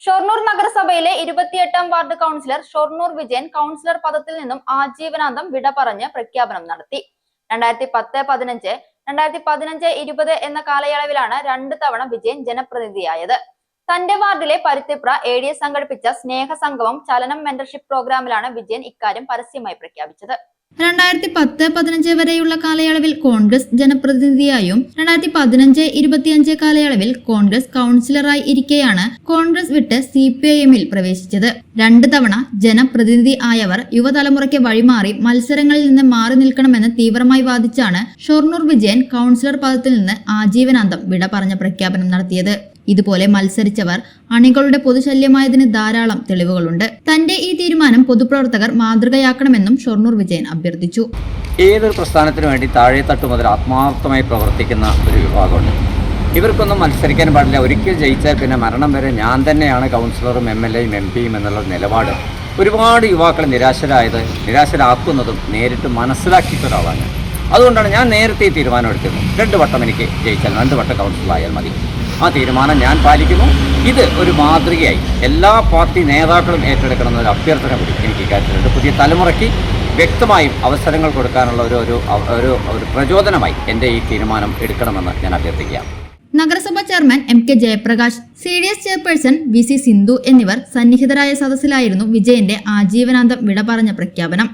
ഷൊർണൂർ നഗരസഭയിലെ 28ാം ward councillor Shoranur Vijayan councillor പദത്തിൽ നിന്നും ആജീവനാന്തം വിട പറഞ്ഞ് പ്രഖ്യാപനം നടത്തി. 2010-15, 2015-20 എന്ന കാലയളവിലാണ് 2 തവണ വിജയൻ ജനപ്രതിനിധിയായത്. തന്റെ വാർഡിലെ പരുത്തിപ്ര ADS സംഘടിപ്പിച്ച സ്നേഹ സംഗമം ചലനം മെന്റർഷിപ്പ് പ്രോഗ്രാമിലാണ് വിജയൻ ഇക്കാര്യം പരസ്യമായി പ്രഖ്യാപിച്ചത്. 2010-15 വരെയുള്ള കാലയളവിൽ കോൺഗ്രസ് ജനപ്രതിനിധിയായും 2015-25 കാലയളവിൽ കോൺഗ്രസ് കൗൺസിലറായി ഇരിക്കെയാണ് കോൺഗ്രസ് വിട്ട് CPIM-ൽ പ്രവേശിച്ചത്. 2 തവണ ജനപ്രതിനിധി ആയവർ യുവതലമുറയ്ക്ക് വഴിമാറി മത്സരങ്ങളിൽ നിന്ന് മാറി നിൽക്കണമെന്ന് തീവ്രമായി വാദിച്ചാണ് ഷൊർണൂർ വിജയൻ കൗൺസിലർ പദത്തിൽ നിന്ന് ആജീവനാന്തം വിട പറഞ്ഞ പ്രഖ്യാപനം നടത്തിയത്. ഇതുപോലെ മത്സരിച്ചവർ അണികളുടെ പൊതുശല്യമായതിന് ധാരാളം തെളിവുകളുണ്ട്. തന്റെ ഈ തീരുമാനം പൊതുപ്രവർത്തകർ മാതൃകയാക്കണമെന്നും ഷൊർണൂർ വിജയൻ അഭ്യർത്ഥിച്ചു. ഏതൊരു പ്രസ്ഥാനത്തിനു വേണ്ടി താഴെത്തട്ട് മുതൽ ആത്മാർത്ഥമായി പ്രവർത്തിക്കുന്ന ഒരു വിഭാഗമുണ്ട്. ഇവർക്കൊന്നും മത്സരിക്കാൻ പാടില്ല. ഒരിക്കൽ ജയിച്ചാൽ പിന്നെ മരണം വരെ ഞാൻ തന്നെയാണ് കൗൺസിലറും MLAയും MPയും എന്നുള്ള നിലപാട് ഒരുപാട് യുവാക്കൾ നിരാശരാക്കുന്നതും നേരിട്ട് മനസ്സിലാക്കിയ ഒരാളാണ്. അതുകൊണ്ടാണ് ഞാൻ നേരത്തെ ഈ തീരുമാനം എടുത്തിരുന്നത്. 2 വട്ടം എനിക്ക് ജയിച്ചാൽ 2 വട്ടം കൗൺസിലറായാൽ മതി. ആ തീരുമാനം ഞാൻ പാലിക്കുന്നു. ഇത് ഒരു മാതൃകയായി എല്ലാ പാർട്ടി നേതാക്കളും ഏറ്റെടുക്കണം എന്നൊരു അഭ്യർത്ഥന കൂടി എനിക്ക് ഇക്കാര്യത്തിലുണ്ട്. പുതിയ തലമുറയ്ക്ക് വ്യക്തമായും അവസരങ്ങൾ കൊടുക്കാനുള്ള ഒരു പ്രചോദനമായി എൻ്റെ ഈ തീരുമാനം എടുക്കണമെന്ന് ഞാൻ അഭ്യർത്ഥിക്കുകയാണ്. നഗരസഭാ chairman MK Jayaprakash, CDS chairperson VC Sindhu എന്നിവർ സന്നിഹിതരായ സദസ്സിലായിരുന്നു വിജയന്റെ ആജീവനാന്തം വിട പറഞ്ഞ പ്രഖ്യാപനം.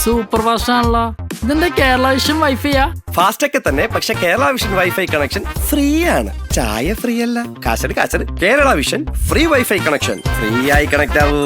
സൂപ്പർ ഫാസ്റ്റ് ആണല്ലോ. ഇതെന്താ കേരള വിഷൻ വൈഫൈയാ? ഫാസ്റ്റ് ഒക്കെ തന്നെ, പക്ഷെ Kerala vision wifi connection free ആണ്. ചായ ഫ്രീ അല്ല, കാശട്. Kerala vision free wifi connection. Free ആയി കണക്ട് ആവൂ.